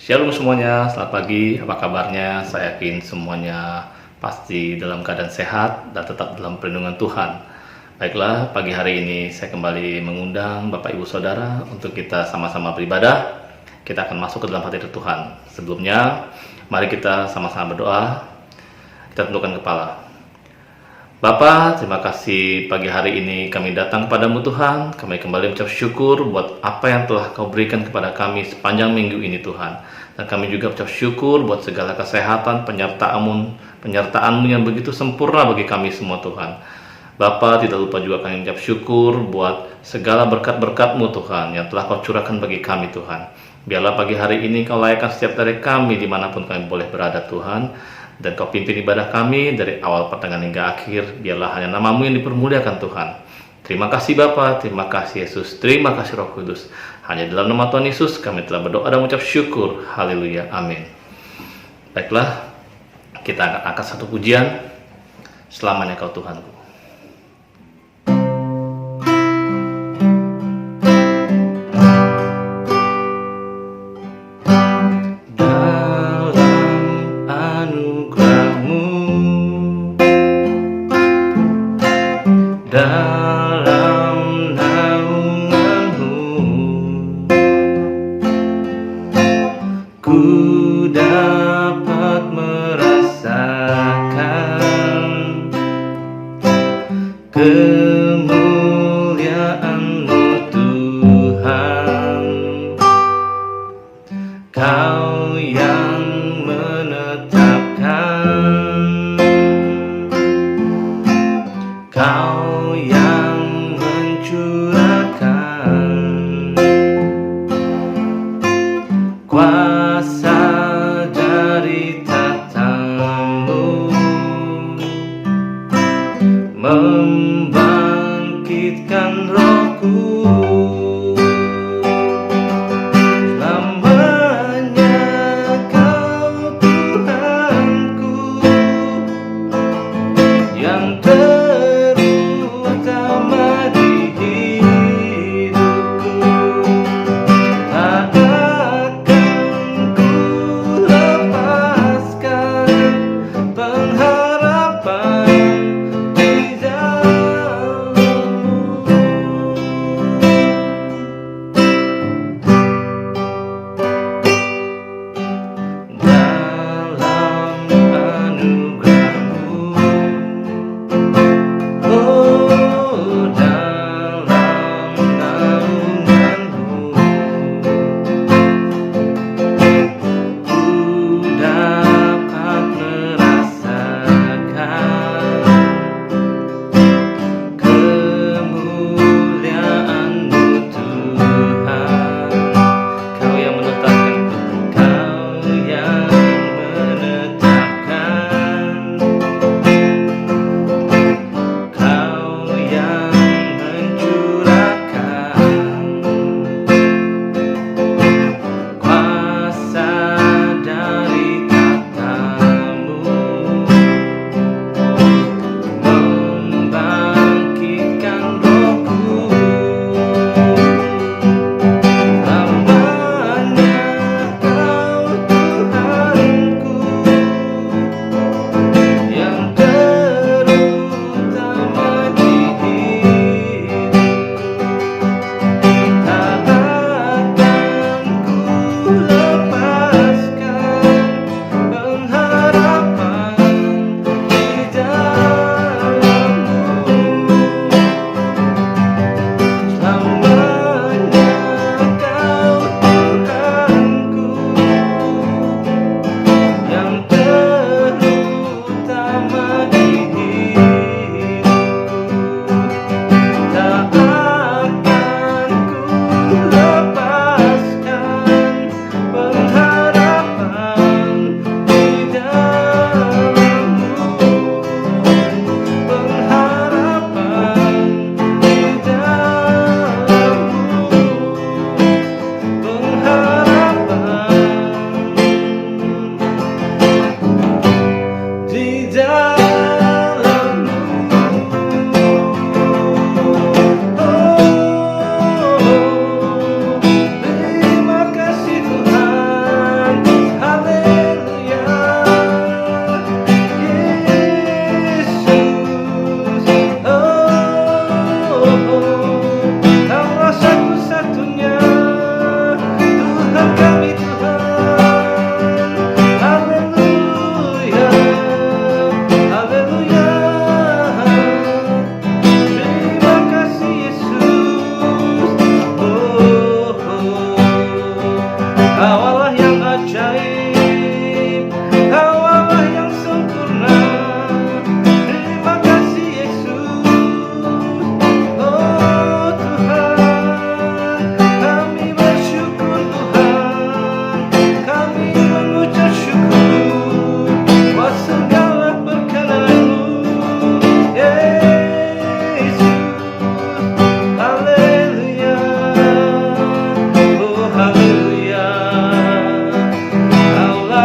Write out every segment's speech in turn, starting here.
Shalom semuanya, selamat pagi, apa kabarnya? Saya yakin semuanya pasti dalam keadaan sehat dan tetap dalam perlindungan Tuhan. Baiklah, pagi hari ini saya kembali mengundang Bapak Ibu Saudara untuk kita sama-sama beribadah. Kita akan masuk ke dalam hadirat Tuhan. Sebelumnya, mari kita sama-sama berdoa. Kita tundukkan kepala. Bapa, terima kasih pagi hari ini kami datang kepadamu Tuhan. Kami kembali mengucap syukur buat apa yang telah kau berikan kepada kami sepanjang minggu ini Tuhan. Dan kami juga mengucap syukur buat segala kesehatan, penyertaan-Mu yang begitu sempurna bagi kami semua Tuhan. Bapa, tidak lupa juga kami mengucap syukur buat segala berkat-berkat-Mu Tuhan yang telah kau curahkan bagi kami Tuhan. Biarlah pagi hari ini kau layakkan setiap dari kami dimanapun kami boleh berada Tuhan. Dan kau pimpin ibadah kami dari awal pertengahan hingga akhir. Biarlah hanya nama-Mu yang dipermuliakan Tuhan. Terima kasih Bapa, terima kasih Yesus, terima kasih Roh Kudus. Hanya dalam nama Tuhan Yesus kami telah berdoa dan mengucap syukur. Haleluya, amin. Baiklah, kita akan angkat satu pujian. Selamanya Kau Tuhanku. Dalam naungan-Mu ku dapat merasakan kemuliaan-Mu Tuhan. Kau yang menetapkan, Kau yang mencurahkan kuasa dari tahta-Mu, membangkitkan rohku. Selamanya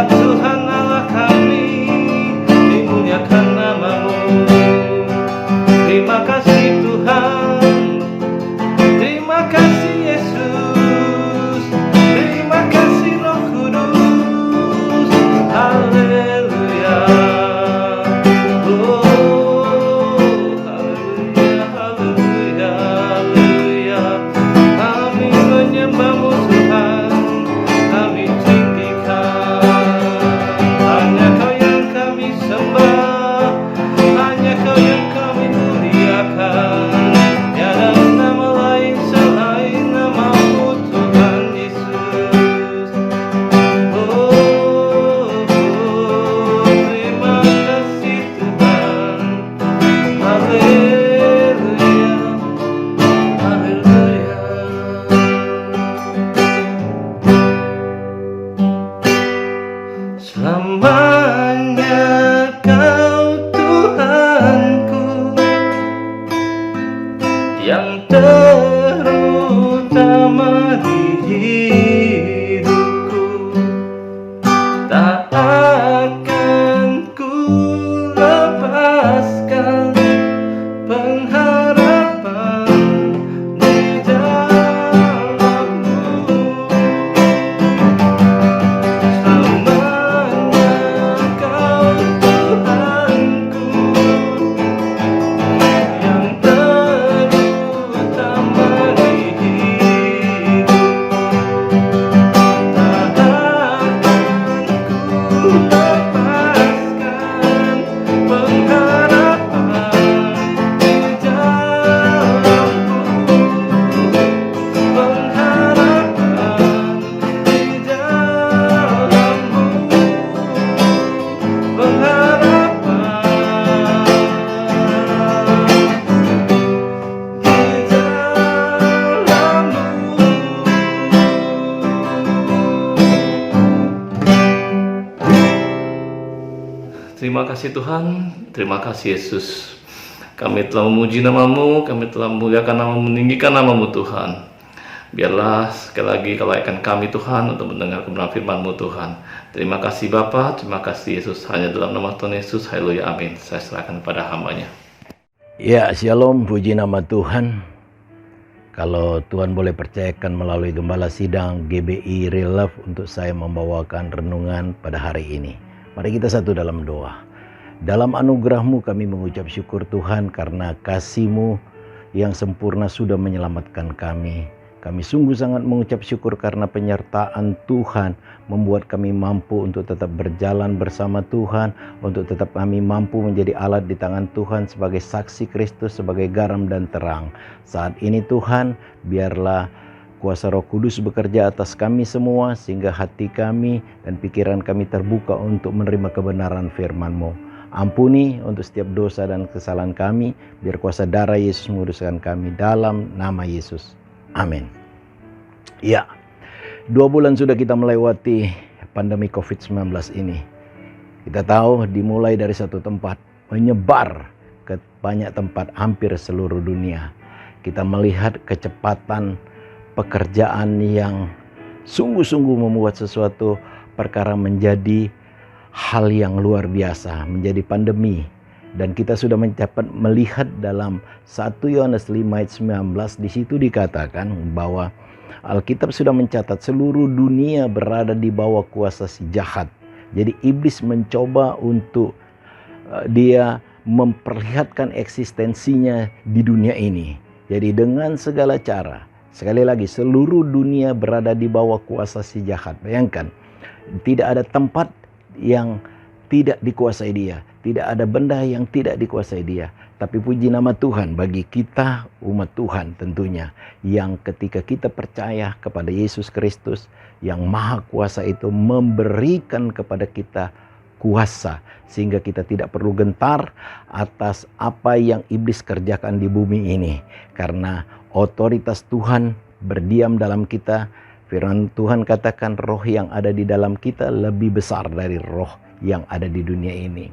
Tuhan Allah kami, dimuliakan nama-Mu. Terima kasih Tuhan, terima kasih Yesus, terima kasih Roh Kudus. Haleluya. Oh, haleluya, haleluya, haleluya. Kami menyembah-Mu Tuhan, kami tinggikan. Hanya Kau yang kami sembah, hanya Kau yang kami muliakan. Tiada nama lain selain nama-Mu Tuhan Yesus. Oh, terima kasih Tuhan. Haleluya, haleluya. Selamanya Kau Tuhanku, yang terutama di hidupku. Tak akan ku lepaskan pengharapan di dalam-Mu. Selamanya Kau Tuhanku, yang terutama di hidupku. Tak akan ku lepaskan pengharapan di dalam-Mu. Pengharapan di dalam-Mu. Terima kasih Tuhan, terima kasih Yesus. Kami telah memuji nama-Mu, kami telah memuliakan nama-Mu, meninggikan nama-Mu Tuhan. Biarlah sekali lagi kelaikan kami Tuhan untuk mendengar kebenaran firman-Mu Tuhan. Terima kasih Bapa, terima kasih Yesus. Hanya dalam nama Tuhan Yesus, haleluya, amin. Saya serahkan pada hamba-Nya. Ya, shalom, puji nama Tuhan. Kalau Tuhan boleh percayakan melalui Gembala Sidang GBI Real Love untuk saya membawakan renungan pada hari ini. Mari kita satu dalam doa. Dalam anugerah-Mu kami mengucap syukur Tuhan karena kasih-Mu yang sempurna sudah menyelamatkan kami. Kami sungguh sangat mengucap syukur karena penyertaan Tuhan membuat kami mampu untuk tetap berjalan bersama Tuhan, untuk tetap kami mampu menjadi alat di tangan Tuhan sebagai saksi Kristus, sebagai garam dan terang. Saat ini Tuhan, biarlah kuasa Roh Kudus bekerja atas kami semua sehingga hati kami dan pikiran kami terbuka untuk menerima kebenaran firman-Mu. Ampuni untuk setiap dosa dan kesalahan kami, biar kuasa darah Yesus menguduskan kami dalam nama Yesus. Amin. Ya, 2 bulan sudah kita melewati pandemi COVID-19 ini. Kita tahu dimulai dari satu tempat, menyebar ke banyak tempat hampir seluruh dunia. Kita melihat kecepatan pekerjaan yang sungguh-sungguh membuat sesuatu perkara menjadi hal yang luar biasa, menjadi pandemi. Dan kita sudah melihat dalam 1 Yohanes 5 ayat 19, di situ dikatakan bahwa Alkitab sudah mencatat seluruh dunia berada di bawah kuasa si jahat. Jadi iblis mencoba untuk dia memperlihatkan eksistensinya di dunia ini. Jadi dengan segala cara, sekali lagi seluruh dunia berada di bawah kuasa si jahat. Bayangkan, tidak ada tempat yang tidak dikuasai dia. Tidak ada benda yang tidak dikuasai dia. Tapi puji nama Tuhan bagi kita umat Tuhan tentunya. Yang ketika kita percaya kepada Yesus Kristus yang maha kuasa itu memberikan kepada kita kuasa. Sehingga kita tidak perlu gentar atas apa yang iblis kerjakan di bumi ini. Karena otoritas Tuhan berdiam dalam kita. Firman Tuhan katakan roh yang ada di dalam kita lebih besar dari roh yang ada di dunia ini.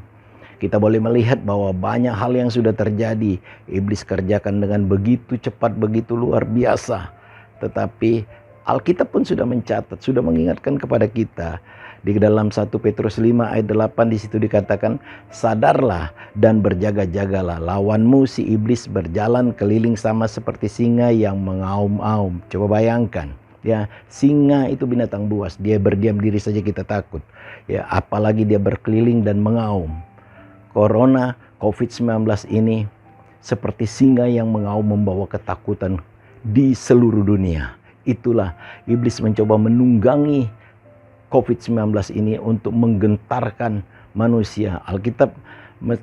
Kita boleh melihat bahwa banyak hal yang sudah terjadi. Iblis kerjakan dengan begitu cepat, begitu luar biasa. Tetapi Alkitab pun sudah mencatat, sudah mengingatkan kepada kita. Di dalam 1 Petrus 5 ayat 8 di situ dikatakan, sadarlah dan berjaga-jagalah, lawanmu si iblis berjalan keliling sama seperti singa yang mengaum-aum. Coba bayangkan, ya, singa itu binatang buas, dia berdiam diri saja kita takut. Ya, apalagi dia berkeliling dan mengaum. Corona COVID-19 ini seperti singa yang mengaum membawa ketakutan di seluruh dunia. Itulah iblis mencoba menunggangi COVID-19 ini untuk menggentarkan manusia. Alkitab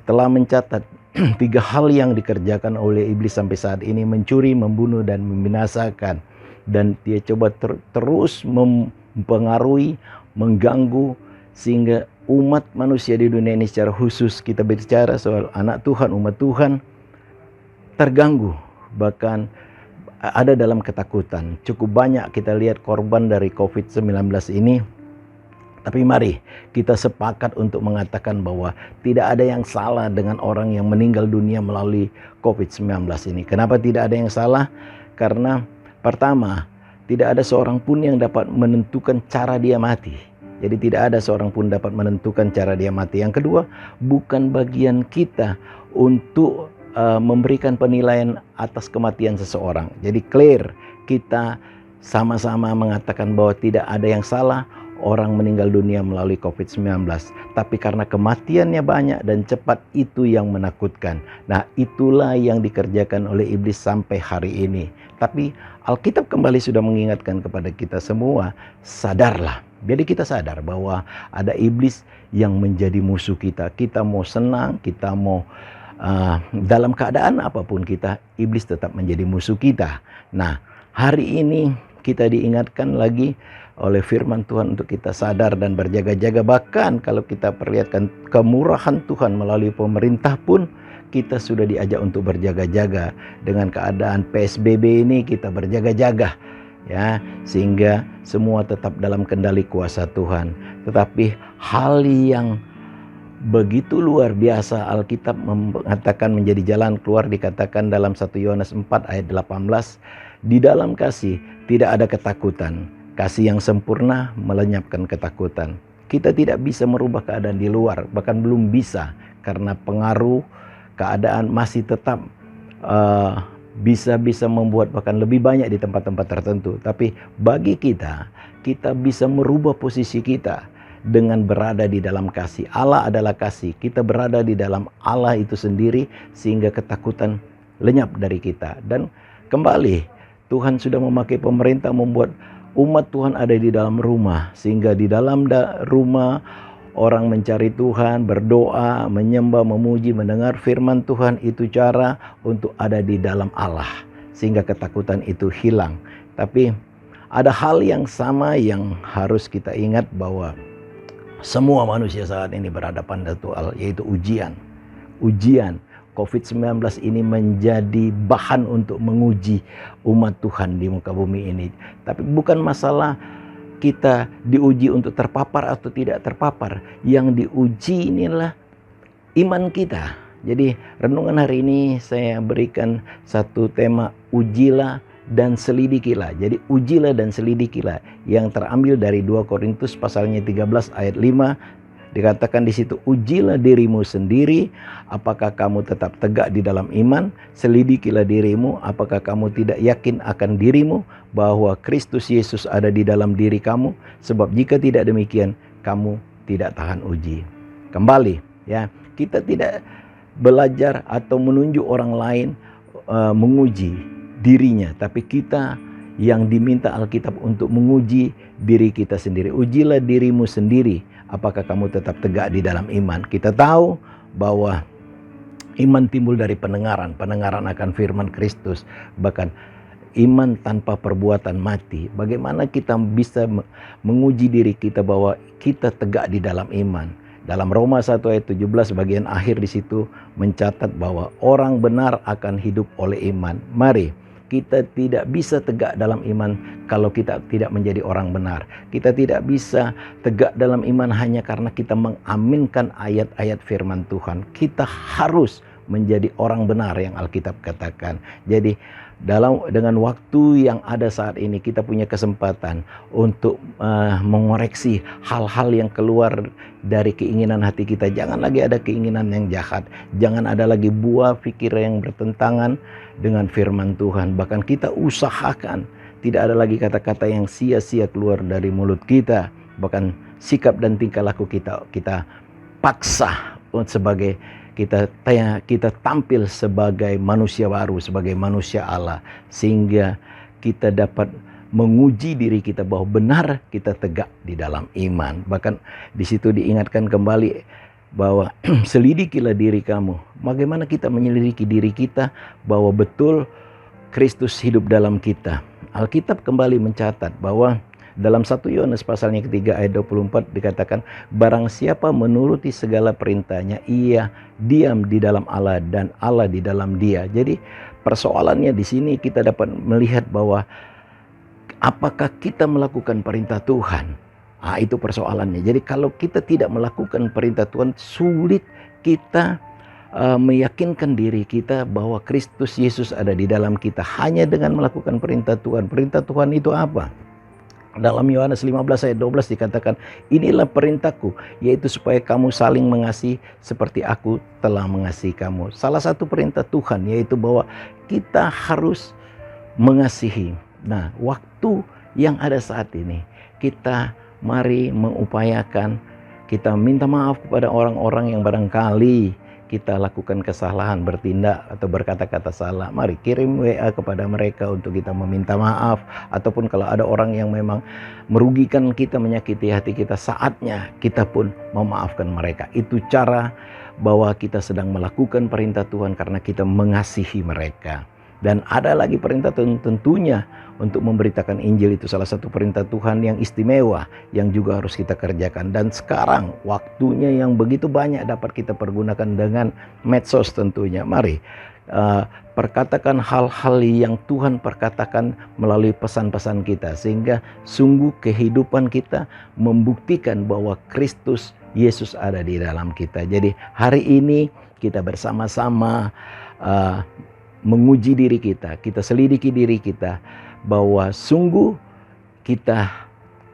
telah mencatat 3 hal yang dikerjakan oleh iblis sampai saat ini: mencuri, membunuh, dan membinasakan. Dan dia coba terus mempengaruhi, mengganggu, sehingga umat manusia di dunia ini secara khusus, kita bicara soal anak Tuhan, umat Tuhan, terganggu, bahkan ada dalam ketakutan. Cukup banyak kita lihat korban dari COVID-19 ini. Tapi mari kita sepakat untuk mengatakan bahwa tidak ada yang salah dengan orang yang meninggal dunia melalui COVID-19 ini. Kenapa tidak ada yang salah? Karena pertama, tidak ada seorang pun yang dapat menentukan cara dia mati. Jadi tidak ada seorang pun dapat menentukan cara dia mati. Yang kedua, bukan bagian kita untuk memberikan penilaian atas kematian seseorang. Jadi clear, kita sama-sama mengatakan bahwa tidak ada yang salah orang meninggal dunia melalui COVID-19. Tapi karena kematiannya banyak dan cepat, itu yang menakutkan. Nah, itulah yang dikerjakan oleh iblis sampai hari ini. Tapi Alkitab kembali sudah mengingatkan kepada kita semua, sadarlah. Jadi kita sadar bahwa ada iblis yang menjadi musuh kita. Kita mau senang, kita mau dalam keadaan apapun kita, iblis tetap menjadi musuh kita. Nah, hari ini kita diingatkan lagi oleh firman Tuhan untuk kita sadar dan berjaga-jaga. Bahkan kalau kita perlihatkan kemurahan Tuhan melalui pemerintah pun, kita sudah diajak untuk berjaga-jaga. Dengan keadaan PSBB ini kita berjaga-jaga, ya, sehingga semua tetap dalam kendali kuasa Tuhan. Tetapi hal yang begitu luar biasa, Alkitab mengatakan menjadi jalan keluar, dikatakan dalam 1 Yohanes 4 ayat 18, di dalam kasih tidak ada ketakutan. Kasih yang sempurna melenyapkan ketakutan. Kita tidak bisa merubah keadaan di luar, bahkan belum bisa, karena pengaruh keadaan masih tetap bisa membuat bahkan lebih banyak di tempat-tempat tertentu. Tapi bagi kita bisa merubah posisi kita dengan berada di dalam kasih. Allah adalah kasih. Kita berada di dalam Allah itu sendiri, sehingga ketakutan lenyap dari kita. Dan kembali, Tuhan sudah memakai pemerintah membuat umat Tuhan ada di dalam rumah, sehingga di dalam rumah orang mencari Tuhan, berdoa, menyembah, memuji, mendengar firman Tuhan. Itu cara untuk ada di dalam Allah, sehingga ketakutan itu hilang. Tapi ada hal yang sama yang harus kita ingat, bahwa semua manusia saat ini berhadapan dengan Tuhan, yaitu ujian. Ujian COVID-19 ini menjadi bahan untuk menguji umat Tuhan di muka bumi ini. Tapi bukan masalah kita diuji untuk terpapar atau tidak terpapar. Yang diuji inilah iman kita. Jadi renungan hari ini saya berikan satu tema, ujilah dan selidikilah. Jadi ujilah dan selidikilah, yang terambil dari 2 Korintus pasalnya 13 ayat 5. Dikatakan di situ, ujilah dirimu sendiri, apakah kamu tetap tegak di dalam iman. Selidikilah dirimu, apakah kamu tidak yakin akan dirimu bahwa Kristus Yesus ada di dalam diri kamu. Sebab jika tidak demikian, kamu tidak tahan uji. Kembali, ya, kita tidak belajar atau menunjuk orang lain menguji dirinya, tapi kita yang diminta Alkitab untuk menguji diri kita sendiri. Ujilah dirimu sendiri, apakah kamu tetap tegak di dalam iman. Kita tahu bahwa iman timbul dari pendengaran akan firman Kristus. Bahkan iman tanpa perbuatan mati. Bagaimana kita bisa menguji diri kita bahwa kita tegak di dalam iman? Dalam Roma 1 ayat 17 bagian akhir di situ mencatat bahwa orang benar akan hidup oleh iman. Mari, kita tidak bisa tegak dalam iman kalau kita tidak menjadi orang benar. Kita tidak bisa tegak dalam iman hanya karena kita mengaminkan ayat-ayat firman Tuhan. Kita harus menjadi orang benar yang Alkitab katakan. Jadi dengan waktu yang ada saat ini kita punya kesempatan untuk mengoreksi hal-hal yang keluar dari keinginan hati kita. Jangan lagi ada keinginan yang jahat, jangan ada lagi buah pikir yang bertentangan dengan firman Tuhan. Bahkan kita usahakan tidak ada lagi kata-kata yang sia-sia keluar dari mulut kita. Bahkan sikap dan tingkah laku kita paksa sebagai kita tampil sebagai manusia baru, sebagai manusia Allah, sehingga kita dapat menguji diri kita bahwa benar kita tegak di dalam iman. Bahkan di situ diingatkan kembali bahwa selidikilah diri kamu. Bagaimana kita menyelidiki diri kita bahwa betul Kristus hidup dalam kita. Alkitab kembali mencatat bahwa dalam 1 Yohanes pasalnya ketiga ayat 24 dikatakan, barang siapa menuruti segala perintahnya, ia diam di dalam Allah dan Allah di dalam dia. Jadi persoalannya di sini kita dapat melihat bahwa apakah kita melakukan perintah Tuhan? Itu persoalannya. Jadi kalau kita tidak melakukan perintah Tuhan, sulit kita meyakinkan diri kita bahwa Kristus Yesus ada di dalam kita hanya dengan melakukan perintah Tuhan. Perintah Tuhan itu apa? Dalam Yohanes 15 ayat 12 dikatakan, inilah perintahku, yaitu supaya kamu saling mengasihi seperti aku telah mengasihi kamu. Salah satu perintah Tuhan yaitu bahwa kita harus mengasihi. Nah, waktu yang ada saat ini, kita mari mengupayakan, kita minta maaf kepada orang-orang yang barangkali kita lakukan kesalahan, bertindak atau berkata-kata salah. Mari kirim WA kepada mereka untuk kita meminta maaf. Ataupun kalau ada orang yang memang merugikan kita, menyakiti hati kita, saatnya kita pun memaafkan mereka. Itu cara bahwa kita sedang melakukan perintah Tuhan karena kita mengasihi mereka. Dan ada lagi perintah tentunya untuk memberitakan Injil, itu salah satu perintah Tuhan yang istimewa yang juga harus kita kerjakan. Dan sekarang waktunya yang begitu banyak dapat kita pergunakan dengan medsos tentunya. Mari perkatakan hal-hal yang Tuhan perkatakan melalui pesan-pesan kita, sehingga sungguh kehidupan kita membuktikan bahwa Kristus Yesus ada di dalam kita. Jadi hari ini kita bersama-sama menguji diri kita selidiki diri kita bahwa sungguh kita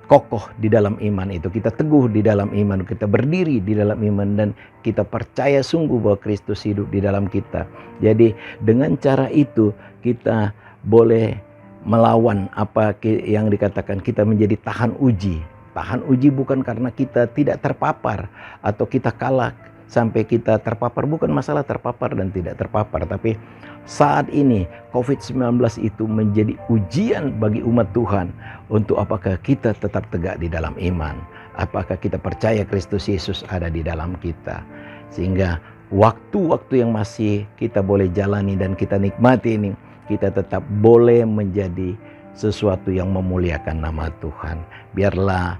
kokoh di dalam iman itu, kita teguh di dalam iman, kita berdiri di dalam iman, dan kita percaya sungguh bahwa Kristus hidup di dalam kita. Jadi dengan cara itu kita boleh melawan apa yang dikatakan kita menjadi tahan uji. Tahan uji bukan karena kita tidak terpapar atau kita kalah sampai kita terpapar, bukan masalah terpapar dan tidak terpapar, tapi saat ini COVID-19 itu menjadi ujian bagi umat Tuhan untuk apakah kita tetap tegak di dalam iman, apakah kita percaya Kristus Yesus ada di dalam kita. Sehingga waktu-waktu yang masih kita boleh jalani dan kita nikmati ini, kita tetap boleh menjadi sesuatu yang memuliakan nama Tuhan. Biarlah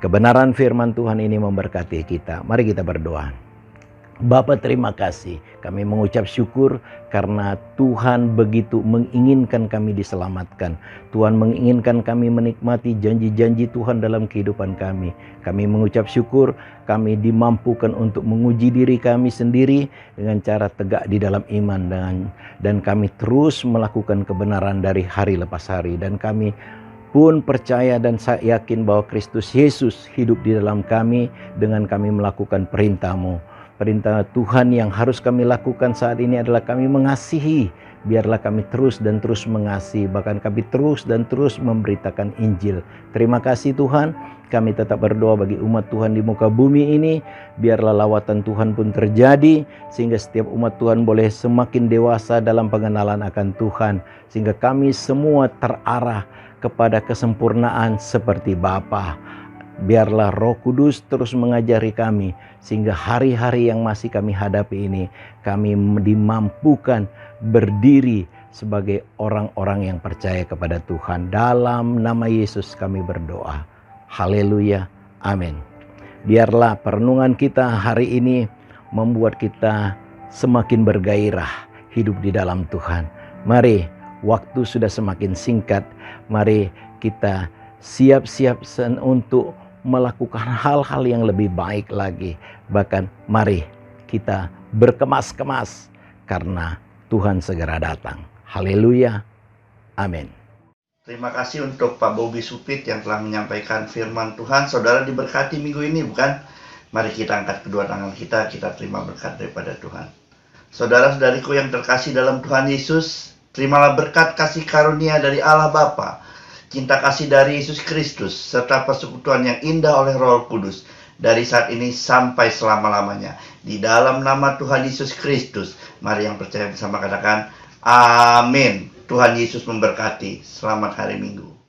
kebenaran firman Tuhan ini memberkati kita. Mari kita berdoa. Bapa, terima kasih. Kami mengucap syukur karena Tuhan begitu menginginkan kami diselamatkan. Tuhan menginginkan kami menikmati janji-janji Tuhan dalam kehidupan kami. Kami mengucap syukur kami dimampukan untuk menguji diri kami sendiri dengan cara tegak di dalam iman, dan kami terus melakukan kebenaran dari hari lepas hari. Dan kami pun percaya dan yakin bahwa Kristus Yesus hidup di dalam kami dengan kami melakukan perintah-Mu. Perintah Tuhan yang harus kami lakukan saat ini adalah kami mengasihi. Biarlah kami terus dan terus mengasihi, bahkan kami terus dan terus memberitakan Injil. Terima kasih Tuhan. Kami tetap berdoa bagi umat Tuhan di muka bumi ini. Biarlah lawatan Tuhan pun terjadi, sehingga setiap umat Tuhan boleh semakin dewasa dalam pengenalan akan Tuhan. Sehingga kami semua terarah kepada kesempurnaan seperti Bapa. Biarlah Roh Kudus terus mengajari kami, sehingga hari-hari yang masih kami hadapi ini, kami dimampukan berdiri sebagai orang-orang yang percaya kepada Tuhan. Dalam nama Yesus kami berdoa. Haleluya. Amin. Biarlah perenungan kita hari ini membuat kita semakin bergairah hidup di dalam Tuhan. Mari, waktu sudah semakin singkat. Mari kita siap-siap untuk melakukan hal-hal yang lebih baik lagi. Bahkan mari kita berkemas-kemas karena Tuhan segera datang. Haleluya. Amin. Terima kasih untuk Pak Bobi Supit yang telah menyampaikan firman Tuhan. Saudara diberkati minggu ini, bukan? Mari kita angkat kedua tangan kita terima berkat daripada Tuhan. Saudara-saudariku yang terkasih dalam Tuhan Yesus, terimalah berkat kasih karunia dari Allah Bapa, cinta kasih dari Yesus Kristus, serta persekutuan yang indah oleh Roh Kudus, dari saat ini sampai selama-lamanya. Di dalam nama Tuhan Yesus Kristus, mari yang percaya bersama katakan, Amin. Tuhan Yesus memberkati. Selamat hari Minggu.